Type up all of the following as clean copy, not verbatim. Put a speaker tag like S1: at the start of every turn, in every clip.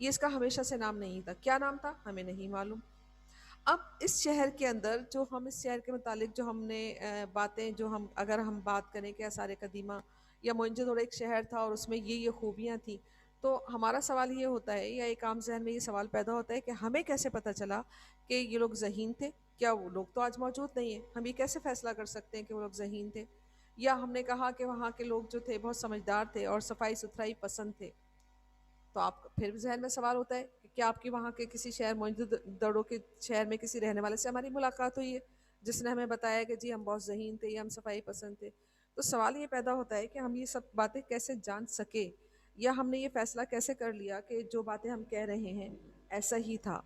S1: یہ اس کا ہمیشہ سے نام نہیں تھا. کیا نام تھا ہمیں نہیں معلوم. اب اس شہر کے اندر جو ہم اس شہر کے متعلق جو ہم نے باتیں جو ہم اگر ہم بات کریں کہ آثار قدیمہ یا موئنجو دڑو ایک شہر تھا اور اس میں یہ خوبیاں تھیں، تو ہمارا سوال یہ ہوتا ہے یا ایک عام ذہن میں یہ سوال پیدا ہوتا ہے کہ ہمیں کیسے پتہ چلا کہ یہ لوگ ذہین تھے؟ کیا وہ لوگ تو آج موجود نہیں ہیں، ہم یہ کیسے فیصلہ کر سکتے ہیں کہ وہ لوگ ذہین تھے؟ یا ہم نے کہا کہ وہاں کے لوگ جو تھے بہت سمجھدار تھے اور صفائی ستھرائی پسند تھے، تو آپ پھر بھی ذہن میں سوال ہوتا ہے کہ کیا آپ کی وہاں کے کسی شہر موئنجو دڑو کے شہر میں کسی رہنے والے سے ہماری ملاقات ہوئی ہے جس نے ہمیں بتایا کہ جی ہم بہت ذہین تھے یا ہم صفائی پسند تھے؟ تو سوال یہ پیدا ہوتا ہے کہ ہم یہ سب باتیں کیسے جان سکے، یا ہم نے یہ فیصلہ کیسے کر لیا کہ جو باتیں ہم کہہ رہے ہیں ایسا ہی تھا؟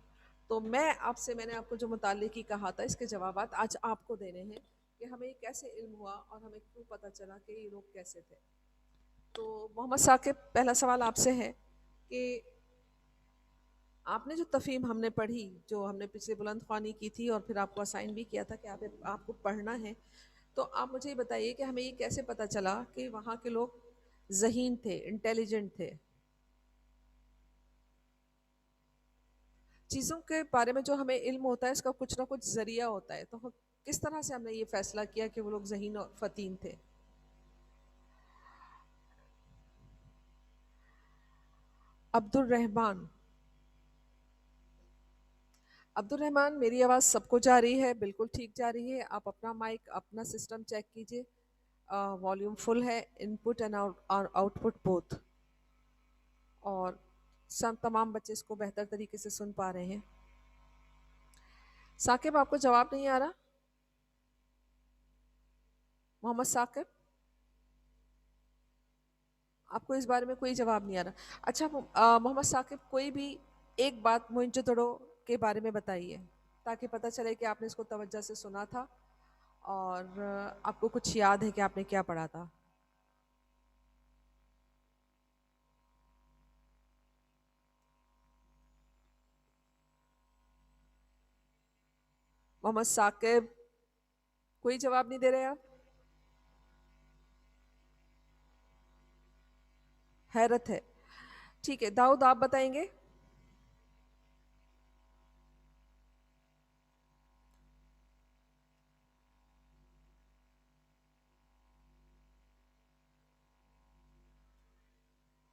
S1: تو میں نے آپ کو جو متعلق ہی کہا تھا اس کے جوابات آج آپ کو دینے ہیں کہ ہمیں یہ کیسے علم ہوا اور ہمیں کیوں پتہ چلا کہ یہ لوگ کیسے تھے. تو محمد ثاقب، پہلا سوال آپ سے ہے کہ آپ نے جو تفہیم ہم نے پڑھی، جو ہم نے پچھلے بلند خوانی کی تھی اور پھر آپ کو اسائن بھی کیا تھا کہ آپ کو پڑھنا ہے، تو آپ مجھے یہ بتائیے کہ ہمیں یہ کیسے پتہ چلا کہ وہاں کے لوگ ذہین تھے، انٹیلیجنٹ تھے؟ چیزوں کے بارے میں جو ہمیں علم ہوتا ہے اس کا کچھ نہ کچھ ذریعہ ہوتا ہے، تو کس طرح سے ہم نے یہ فیصلہ کیا کہ وہ لوگ ذہین اور فطین تھے؟ عبد الرحمان. عبد الرحمان، میری آواز سب کو جا رہی ہے؟ بالکل ٹھیک جا رہی ہے. آپ اپنا مائک اپنا سسٹم چیک کیجئے، والیوم فل ہے، ان put and out put both, اور سب تمام بچے اس کو بہتر طریقے سے سن پا رہے ہیں. ثاقب، آپ کو جواب نہیں آ رہا؟ محمد ثاقب، آپ کو اس بارے میں کوئی جواب نہیں آ رہا؟ اچھا محمد ثاقب، کوئی بھی ایک بات موئنجو دڑو کے بارے میں بتائیے تاکہ پتہ چلے کہ آپ نے اس کو توجہ سے سنا تھا اور آپ کو کچھ یاد ہے کہ آپ نے کیا پڑھا تھا. محمد ثاقب، کوئی جواب نہیں دے رہے آپ؟ حیرت ہے. ٹھیک ہے، داؤد آپ بتائیں گے؟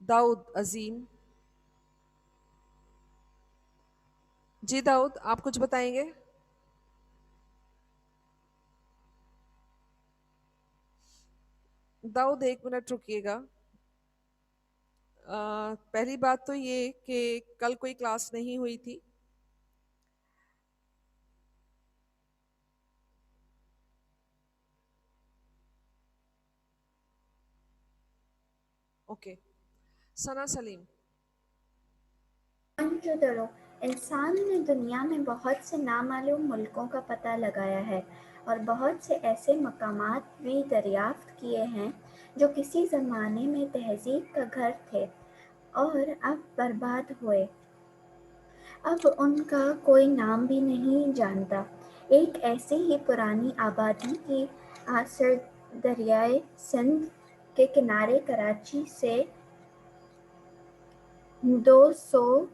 S1: داؤد عظیم. جی داؤد، آپ کچھ بتائیں گے؟ داؤد ایک منٹ رکیے گا. پہلی بات تو یہ کہ کل کوئی کلاس نہیں ہوئی تھی. اوکے. ثنا سلیم.
S2: موئنجودڑو انسان نے دنیا میں بہت سے نامعلوم ملکوں کا پتہ لگایا ہے اور بہت سے ایسے مقامات بھی دریافت کیے ہیں جو کسی زمانے میں تہذیب کا گھر تھے اور اب برباد ہوئے. اب ان کا کوئی نام بھی نہیں جانتا. ایک ایسی ہی پرانی آبادی کی آثر دریائے سندھ کے کنارے کراچی سے 200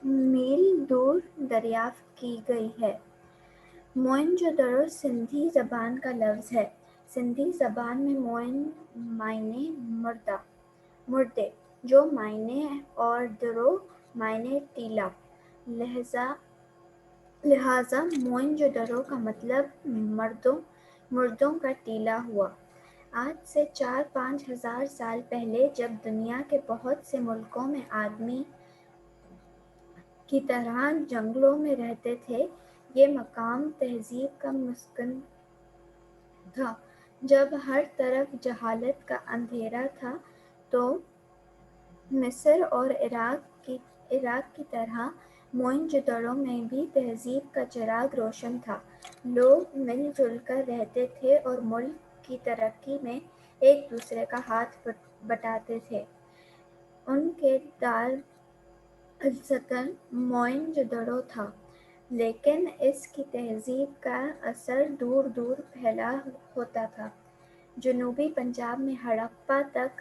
S2: میل دور دریافت کی گئی ہے. موئنجودڑو سندھی زبان کا لفظ ہے. سندھی زبان میں موئن معنی مردے، جو معنی اور دڑو معنی ٹیلا، لہذا موئنجودڑو کا مطلب مردوں کا ٹیلا ہوا. آج سے 4-5 ہزار سال پہلے جب دنیا کے بہت سے ملکوں میں آدمی کی طرح جنگلوں میں رہتے تھے، یہ مقام تہذیب کا مسکن تھا. جب ہر طرف جہالت کا اندھیرا تھا تو مصر اور عراق کی طرح موئنجودڑو میں بھی تہذیب کا چراغ روشن تھا. لوگ مل جل کر رہتے تھے اور ملک کی ترقی میں ایک دوسرے کا ہاتھ بٹاتے تھے. ان کے دار السکن موئنجودڑو تھا، لیکن اس کی تہذیب کا اثر دور دور پھیلا ہوتا تھا. جنوبی پنجاب میں ہڑپہ تک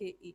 S1: KE।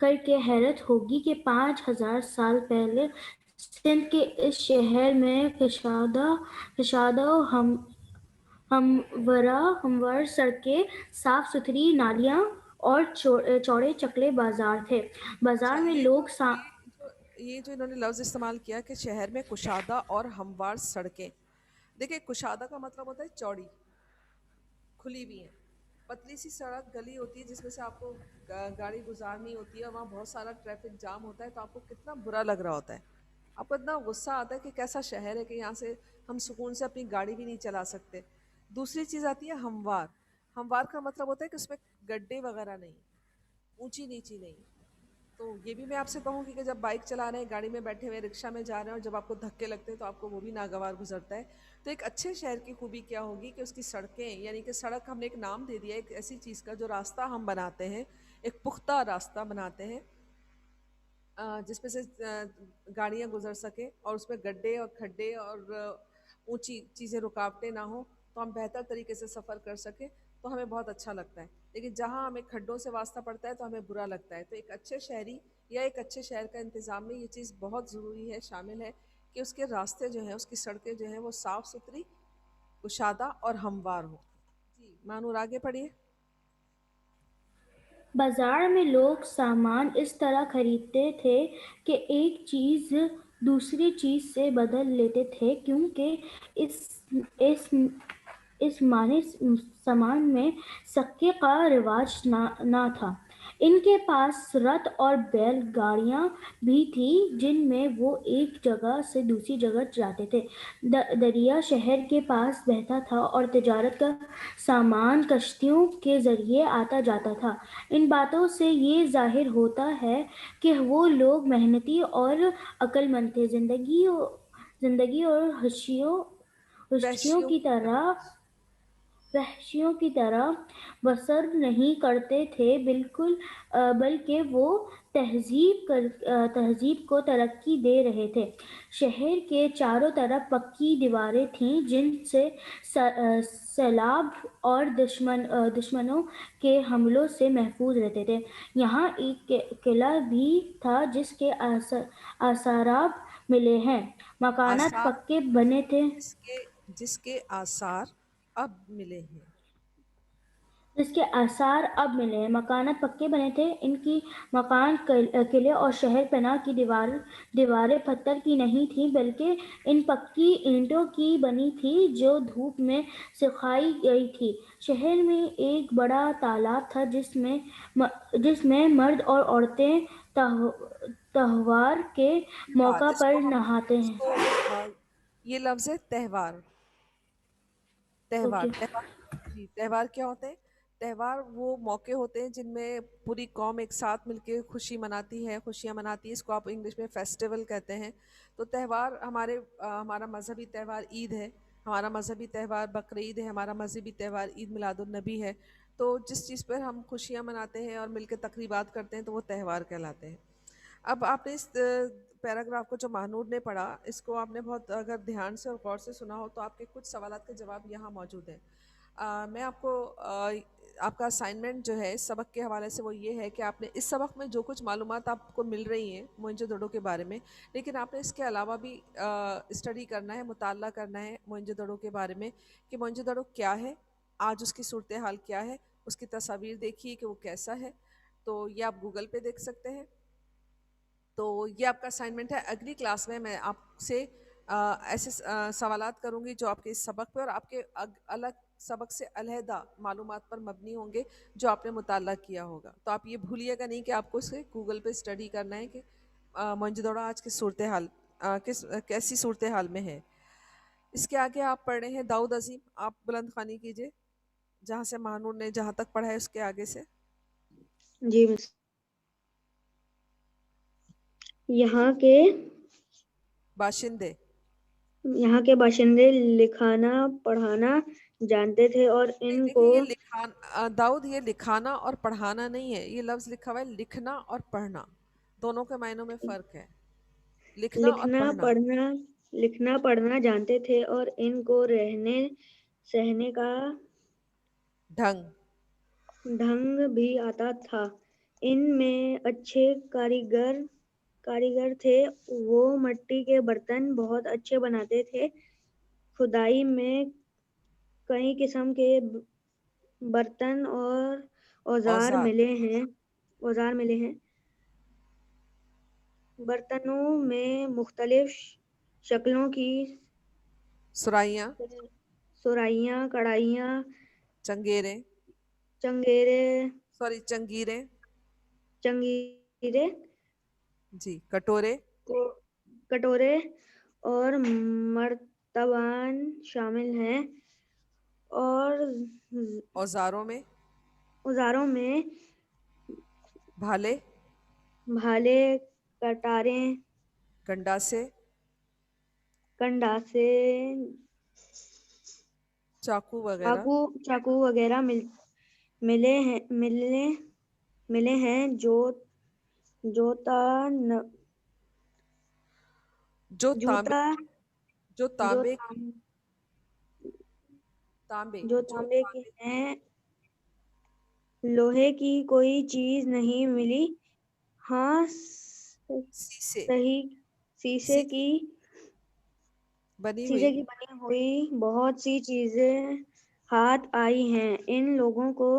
S3: کر کے حیرت ہوگی کہ 5000 سال پہلے سندھ کے اس شہر میں کشادہ و ہموار سڑکیں، صاف ستھری نالیاں اور چوڑے چکلے بازار تھے۔
S1: اچھا،
S3: بازار میں لوگ
S1: یہ جو انہوں نے لفظ استعمال کیا کہ شہر میں کشادہ اور ہموار سڑکیں، دیکھیں کشادہ کا مطلب ہوتا ہے چوڑی، کھلی ہوئی ہیں، پتلی سی سڑک گلی ہوتی ہے جس میں سے آپ کو گاڑی گزارنی ہوتی ہے اور وہاں بہت سارا ٹریفک جام ہوتا ہے، تو آپ کو کتنا برا لگ رہا ہوتا ہے، آپ کو اتنا غصہ آتا ہے کہ کیسا شہر ہے کہ یہاں سے ہم سکون سے اپنی گاڑی بھی نہیں چلا سکتے۔ دوسری چیز آتی ہے ہموار۔ ہموار کا مطلب ہوتا ہے کہ اس میں گڈھے وغیرہ نہیں، اونچی نیچی نہیں۔ تو یہ بھی میں آپ سے کہوں گی کہ جب بائک چلا رہے ہیں، گاڑی میں بیٹھے ہوئے، رکشہ میں جا رہے ہیں اور جب آپ کو دھکے لگتے ہیں تو آپ کو وہ بھی ناگوار گزرتا ہے۔ تو ایک اچھے شہر کی خوبی کیا ہوگی کہ اس کی سڑکیں، یعنی کہ سڑک ہم نے ایک نام دے دیا ایک ایسی چیز کا جو راستہ ہم بناتے ہیں، ایک پختہ راستہ بناتے ہیں جس میں سے گاڑیاں گزر سکیں اور اس میں گڈھے اور کھڈے اور اونچی چیزیں رکاوٹیں نہ ہوں، تو ہم بہتر طریقے سے سفر کر سکیں، تو ہمیں بہت اچھا لگتا ہے۔ لیکن جہاں ہمیں کھڈوں سے واسطہ پڑتا ہے تو ہمیں برا لگتا ہے۔ تو ایک اچھے شہری یا ایک اچھے شہر کا انتظام میں یہ چیز بہت ضروری ہے، شامل ہے کہ اس کے راستے جو ہیں، اس کی سڑکیں جو ہیں وہ صاف ستھری، کشادہ اور ہموار ہوں۔ جی مانور آگے پڑھیے۔
S3: بازار میں لوگ سامان اس طرح خریدتے تھے کہ ایک چیز دوسری چیز سے بدل لیتے تھے، کیونکہ اس معنی سامان میں سکے کا رواج نہ تھا۔ ان کے پاس رتھ اور بیل گاڑیاں بھی تھیں جن میں وہ ایک جگہ سے دوسری جگہ جاتے تھے۔ دریا شہر کے پاس بہتا تھا اور تجارت کا سامان کشتیوں کے ذریعے آتا جاتا تھا۔ ان باتوں سے یہ ظاہر ہوتا ہے کہ وہ لوگ محنتی اور عقل مند تھے، زندگی اور وحشیوں کی طرح بسر نہیں کرتے تھے، بلکہ وہ تہذیب کو ترقی دے رہے تھے۔ شہر کے چاروں طرف پکی دیواریں تھیں جن سے سیلاب اور دشمنوں کے حملوں سے محفوظ رہتے تھے۔ یہاں ایک قلعہ بھی تھا جس کے آثاراب ملے ہیں، مکانات
S1: آثار
S3: پکے بنے تھے
S1: جس کے آثار اب ملے ہیں۔
S3: مکانات پکے بنے تھے، ان کی مکان، قلعے اور شہر پناہ کی دیواریں پتھر کی نہیں تھیں بلکہ ان پکی اینٹوں کی بنی تھیں جو دھوپ میں سکھائی گئی تھیں۔ شہر میں ایک بڑا تالاب تھا جس میں مرد اور عورتیں تہوار کے
S1: تہوار
S3: موقع
S1: اس
S3: پر
S1: کو ہم
S3: نہاتے
S1: اس
S3: ہیں۔
S1: کو یہ لفظ ہے تہوار۔ تہوار
S3: اوکے۔
S1: تہوار جی تہوار کیا ہوتے ہیں؟ تہوار وہ موقع ہوتے ہیں جن میں پوری قوم ایک ساتھ مل کے خوشیاں مناتی ہے، اس کو آپ انگلش میں فیسٹیول کہتے ہیں۔ تو تہوار ہمارا مذہبی تہوار عید ہے، ہمارا مذہبی تہوار بقرعید ہے، ہمارا مذہبی تہوار عید میلاد النبی ہے۔ تو جس چیز پر ہم خوشیاں مناتے ہیں اور مل کے تقریبات کرتے ہیں تو وہ تہوار کہلاتے ہیں۔ اب آپ نے اس پیراگراف کو جو مہنور نے پڑھا، اس کو آپ نے بہت اگر دھیان سے اور غور سے سنا ہو تو آپ کے کچھ سوالات کے جواب یہاں موجود ہیں۔ میں آپ کو آپ کا اسائنمنٹ جو ہے اس سبق کے حوالے سے وہ یہ ہے کہ آپ نے اس سبق میں جو کچھ معلومات آپ کو مل رہی ہیں موئنجو دڑو کے بارے میں، لیکن آپ نے اس کے علاوہ بھی اسٹڈی کرنا ہے، مطالعہ کرنا ہے موئنجو دڑو کے بارے میں کہ موئنجو دڑو کیا ہے، آج اس کی صورتحال کیا ہے، اس کی تصاویر دیکھیے کہ وہ کیسا ہے۔ تو یہ آپ گوگل پہ دیکھ سکتے ہیں۔ تو یہ آپ کا اسائنمنٹ ہے۔ اگلی کلاس میں میں آپ سے ایسے سوالات کروں گی جو آپ کے اس سبق پہ اور آپ کے الگ سبق سے علیحدہ معلومات پر مبنی ہوں گے جو آپ نے مطالعہ کیا ہوگا۔ تو آپ یہ بھولیے گا نہیں کہ آپ کو اسے گوگل پہ اسٹڈی کرنا ہے کہ موئنجو دڑو آج کس صورتحال کیسی صورتحال میں ہے۔ اس کے آگے آپ پڑھ رہے ہیں داؤد عظیم، آپ بلند خوانی کیجیے جہاں سے مہنور نے جہاں تک پڑھا ہے اس کے آگے سے۔
S4: جی مس، یہاں کے باشندے لکھانا پڑھانا جانتے تھے اور ان کو
S1: دیکھیے داؤد یہ لکھانا اور پڑھانا نہیں ہے، یہ لفظ لکھا ہوا ہے لکھنا اور پڑھنا، دونوں کے معنوں میں فرق ہے، لکھنا اور پڑھنا۔
S4: لکھنا پڑھنا جانتے تھے اور ان کو رہنے سہنے کا
S1: ڈھنگ
S4: ڈھنگ بھی آتا تھا۔ ان میں اچھے کاریگر تھے، وہ مٹی کے برتن بہت اچھے بناتے تھے۔ کھدائی میں کئی قسم کے برتن اور اوزار ملے ہیں۔ برتنوں میں مختلف شکلوں کی سرائیاں، کڑھائیاں، چنگیرے،
S1: جی،
S4: کٹورے اور مرتبان شامل ہیں، اور
S1: اوزاروں میں
S4: بھالے، کٹاریں، کنڈاسے، چاقو وغیرہ ملے ہیں۔
S1: جو تانبے
S4: کے ہیں۔ لوہے کی کوئی چیز نہیں ملی، ہاں شیشے کی
S1: بنی
S4: بنی ہوئی بہت سی چیزیں ہاتھ آئی ہیں۔ ان لوگوں کو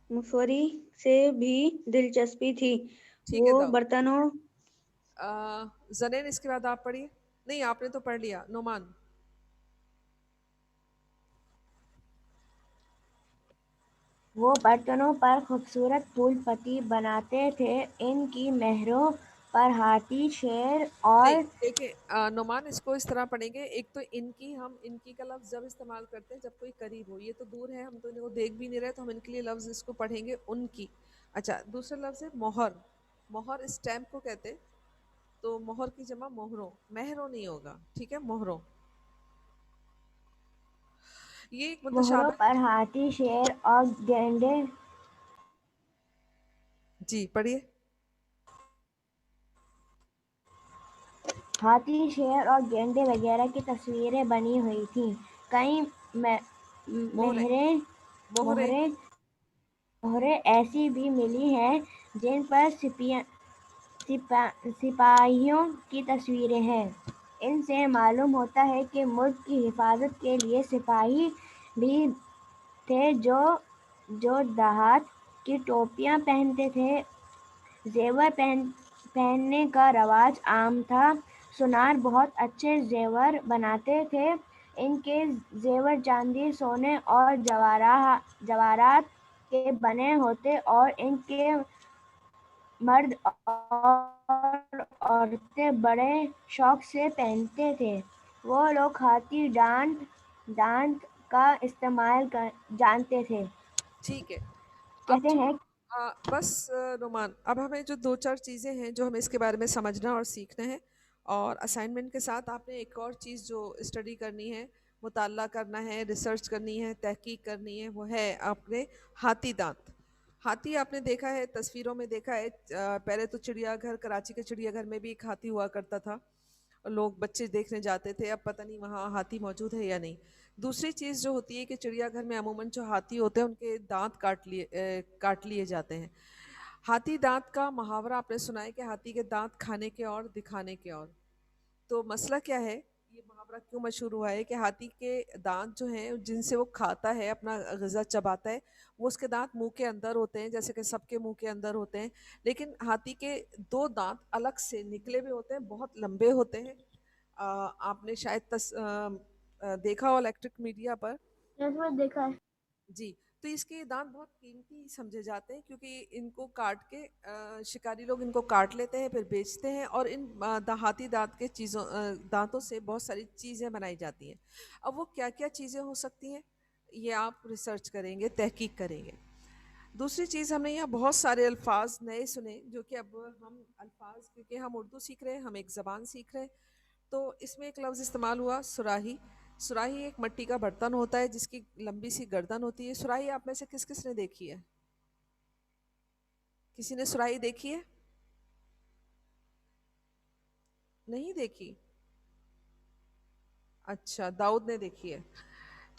S4: مصوری سے بھی دلچسپی تھی۔
S1: ٹھیک ہے،
S4: وہ برتنوں
S1: زنین، اس کے بعد آپ پڑھیے۔ نہیں، آپ نے تو پڑھ لیا۔ نعمان،
S3: وہ برتنوں پر خوبصورت پھول پتی بناتے تھے۔ ان کی مہروں پر ہاتھی، شیر اور
S1: نہیں دیکھیں نعمان، اس کو اس طرح پڑھیں گے۔ ایک تو ہم ان کی کا لفظ جب استعمال کرتے ہیں جب کوئی قریب ہو، یہ تو دور ہے، ہم تو ان کو دیکھ بھی نہیں رہے، تو ہم ان کے لیے لفظ اس کو پڑھیں گے ان کی۔ اچھا، دوسرا لفظ ہے مہر اسٹیمپ کو کہتے ہیں، تو مہر کی جمع مہروں نہیں ہوگا، ٹھیک ہے، مہروں۔ یہ ایک
S3: مہروں
S1: متشابہ۔
S3: پر ہاتھی، شیر اور گینڈے
S1: جی پڑھیے۔
S3: ہاتھی، شیر اور گینڈے وغیرہ کی تصویریں بنی ہوئی تھیں۔ کئی مہریں ایسی بھی ملی ہیں جن پر سپاہیوں کی تصویریں ہیں۔ ان سے معلوم ہوتا ہے کہ ملک کی حفاظت کے لیے سپاہی بھی تھے جو دھات کی ٹوپیاں پہنتے تھے۔ زیور پہننے کا رواج عام تھا۔ سونار بہت اچھے زیور بناتے تھے۔ ان کے زیور چاندی، سونے اور جواہرات کے بنے ہوتے اور ان کے مرد اور عورتیں بڑے شوق سے پہنتے تھے۔ وہ لوگ ہاتھی دانت کا استعمال جانتے تھے۔
S1: ٹھیک ہے، اب
S3: کہتے ہیں
S1: بس نعمان، اب ہمیں جو دو چار چیزیں ہیں جو ہمیں اس کے بارے میں سمجھنا اور سیکھنا ہے، اور اسائنمنٹ کے ساتھ آپ نے ایک اور چیز جو اسٹڈی کرنی ہے، مطالعہ کرنا ہے، ریسرچ کرنی ہے، تحقیق کرنی ہے، وہ ہے آپ نے ہاتھی دانت۔ ہاتھی آپ نے دیکھا ہے، تصویروں میں دیکھا ہے، پہلے تو چڑیا گھر، کراچی کے چڑیا گھر میں بھی ایک ہاتھی ہوا کرتا تھا، لوگ بچے دیکھنے جاتے تھے، اب پتہ نہیں وہاں ہاتھی موجود ہے یا نہیں۔ دوسری چیز جو ہوتی ہے کہ چڑیا گھر میں عموماً جو ہاتھی ہوتے ہیں ان کے دانت کاٹ لیے جاتے ہیں۔ ہاتھی دانت کا محاورہ آپ نے سنا ہے کہ ہاتھی کے دانت کھانے کے اور دکھانے کے اور۔ تو مسئلہ کیا ہے، یہ محاورہ کیوں مشہور ہوا ہے کہ ہاتھی کے دانت جو ہیں جن سے وہ کھاتا ہے، اپنا غذا چباتا ہے، وہ اس کے دانت منہ کے اندر ہوتے ہیں، جیسے کہ سب کے منہ کے اندر ہوتے ہیں، لیکن ہاتھی کے دو دانت الگ سے نکلے ہوئے ہوتے ہیں، بہت لمبے ہوتے ہیں۔ آپ نے شاید دیکھا ہو الیکٹرک میڈیا پر۔
S3: دیکھا ہے۔
S1: جی، تو اس کے دانت بہت قیمتی سمجھے جاتے ہیں، کیونکہ ان کو کاٹ کے شکاری لوگ ان کو کاٹ لیتے ہیں، پھر بیچتے ہیں، اور ان ہاتھی دانت کے دانتوں سے بہت ساری چیزیں بنائی جاتی ہیں۔ اب وہ کیا کیا چیزیں ہو سکتی ہیں، یہ آپ ریسرچ کریں گے، تحقیق کریں گے۔ دوسری چیز، ہم نے یہاں بہت سارے الفاظ نئے سنے، جو کہ اب ہم الفاظ، کیونکہ ہم اردو سیکھ رہے ہیں، ہم ایک زبان سیکھ رہے ہیں، تو اس میں ایک لفظ استعمال ہوا، سراہی۔ سراہی ایک مٹی کا برتن ہوتا ہے جس کی لمبی سی گردن ہوتی ہے۔ سراہی آپ میں سے کس کس نے دیکھی ہے؟ کسی نے سراہی دیکھی ہے؟ نہیں دیکھی؟ اچھا، داؤد نے دیکھی ہے،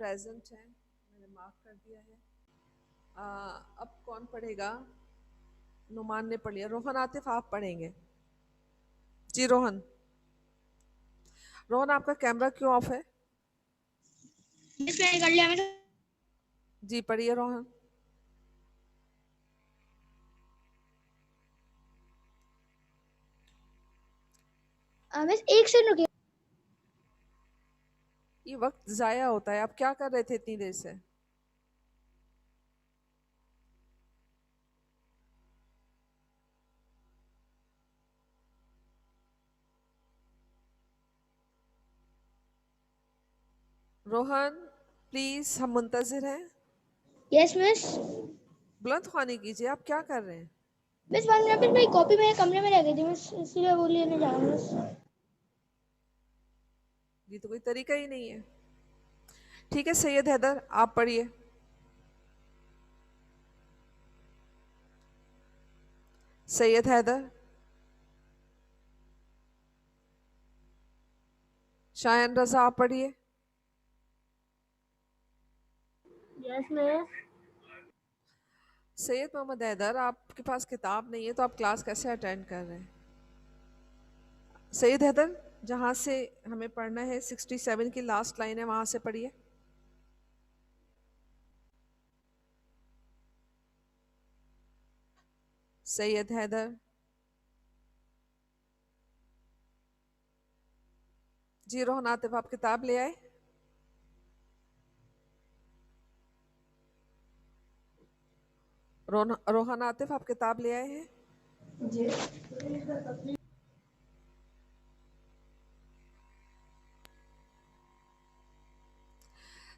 S1: present ہیں, میں نے mark کر دیا ہے. اب کون پڑھے گا؟ نعمان نے پڑھ لیا. روہن عاطف آپ پڑھیں گے. جی روہن. روہن آپ کا کیمرہ کیوں آف ہے؟
S5: کر لیا میں نے.
S1: جی پڑھیے روہن.
S5: بس ایک سیکنڈ رکیے.
S1: یہ وقت ضائع ہوتا ہے. آپ کیا کر رہے تھے اتنی دیر سے؟ روہن پلیز ہم منتظر ہیں.
S5: یس مس.
S1: بلند خوانی کیجیے. آپ کیا کر رہے ہیں؟
S5: بس 1 منٹ. بس میری کاپی میرے کمرے میں رہ گئی تھی, بس اسی لیے وہ لینے جا رہا ہوں بس.
S1: یہ تو کوئی طریقہ ہی نہیں ہے. ٹھیک ہے سید حیدر آپ پڑھیے. سید حیدر. شایان رضا آپ پڑھیے.
S3: یس مس.
S1: سید محمد حیدر آپ کے پاس کتاب نہیں ہے تو آپ کلاس کیسے اٹینڈ کر رہے ہیں؟ سید حیدر جہاں سے ہمیں پڑھنا ہے 67 کی لاسٹ لائن ہے وہاں سے پڑھیے. سید حیدر. جی روہن عاطف آپ کتاب لے آئے. روہن عاطف آپ کتاب لے آئے ہیں.
S2: جی.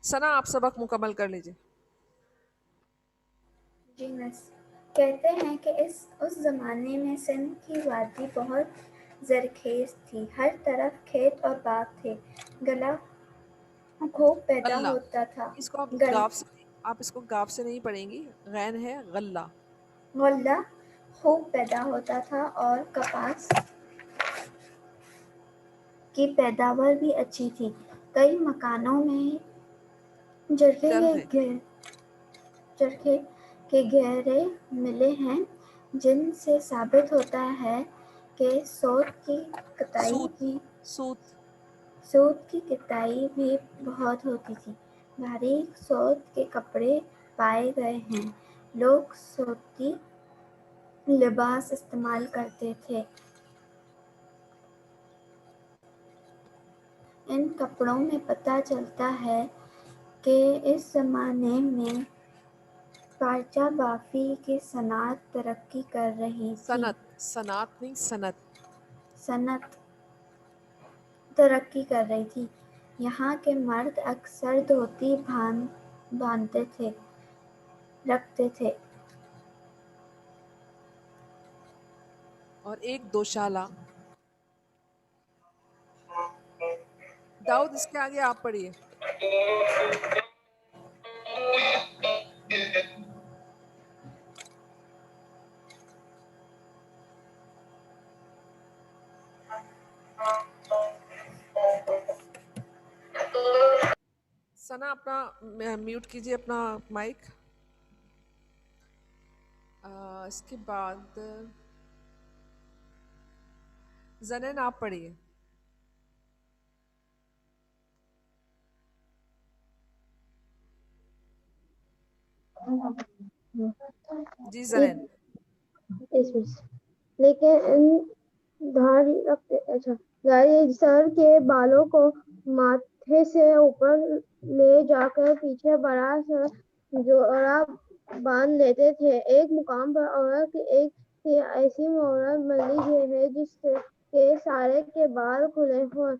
S1: ثنا آپ سبق مکمل کر لیجیے.
S2: جی مس. کہتے ہیں کہ اس زمانے میں سندھ کی وادی بہت زرخیز تھی. ہر طرف کھیت اور باغ تھے. غلہ خوب پیدا
S1: غلہ.
S2: ہوتا تھا.
S1: اس کو آپ اس کو گاف سے نہیں پڑھیں گی. غین ہے غلہ.
S2: غلہ خوب پیدا ہوتا تھا اور کپاس کی پیداوار بھی اچھی تھی. کئی مکانوں میں چرخے کے گہرے ملے ہیں جن سے ثابت ہوتا ہے کہ سوت کی کتائی بھی بہت ہوتی تھی. باریک سوت کے کپڑے پائے گئے ہیں. لوگ صوتی لباس استعمال کرتے تھے. ان کپڑوں میں پتہ چلتا ہے کہ اس زمانے میں پارچہ بافی کی صنعت ترقی کر رہی تھی.
S1: صنعت نہیں صنعت.
S2: صنعت ترقی کر رہی تھی. یہاں کے مرد اکثر دھوتی رکھتے تھے.
S1: اور ایک دوشالہ. داؤد اس کے آگے آپ پڑھیے. ثنا اپنا میوٹ کیجیے اپنا مائک. اس کے بعد زنین آپ پڑھیے. جی زنین.
S5: لیکن سر کے بالوں کو ماتھے سے اوپر لے جا کر پیچھے بڑا سا جوڑا باندھ لیتے تھے. ایک مقام پر عورت ایک ایسی عورت ملی ہے جس کے سارے کے بال کھلے ہوں.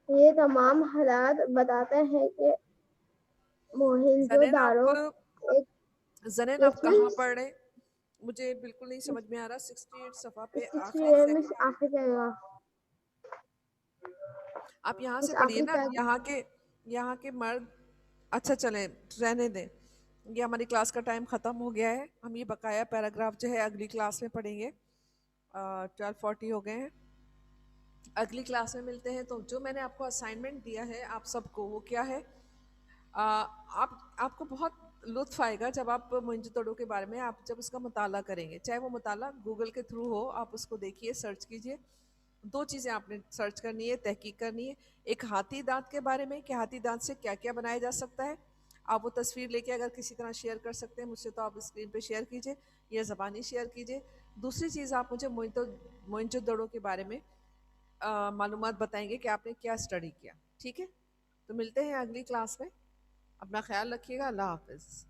S5: یہ تمام حالات بتاتے ہیں کہ موہنجو داڑو
S1: زنین آپ کہاں پڑھ رہے؟ مجھے بالکل نہیں سمجھ میں آ رہا. 68 صفحہ پہ آخری سیکنڈ آپ یہاں سے پڑھیے نا. یہاں کے مرد. اچھا چلیں رہنے دیں. یہ ہماری کلاس کا ٹائم ختم ہو گیا ہے. ہم یہ بقایا پیراگراف جو ہے اگلی کلاس میں پڑھیں گے. 12:40 ہو گئے ہیں. اگلی کلاس میں ملتے ہیں. تو جو میں نے آپ کو اسائنمنٹ دیا ہے آپ سب کو وہ کیا ہے؟ آپ کو بہت لطف آئے گا جب آپ موئنجو کے بارے میں آپ جب اس کا مطالعہ کریں گے، چاہے وہ مطالعہ گوگل کے تھرو ہو، آپ اس کو دیکھیے، سرچ کیجئے. 2 چیزیں آپ نے سرچ کرنی ہے، تحقیق کرنی ہے. ایک ہاتھی دانت کے بارے میں کہ ہاتھی دانت سے کیا کیا بنایا جا سکتا ہے. آپ وہ تصویر لے کے اگر کسی طرح شیئر کر سکتے ہیں مجھ سے تو آپ اسکرین پہ شیئر کیجئے یا زبانی شیئر کیجئے. دوسری چیز آپ مجھے موئنجو دڑو کے بارے میں معلومات بتائیں گے کہ آپ نے کیا اسٹڈی کیا. ٹھیک ہے، تو ملتے ہیں اگلی کلاس میں. اپنا خیال رکھیے گا. اللہ حافظ.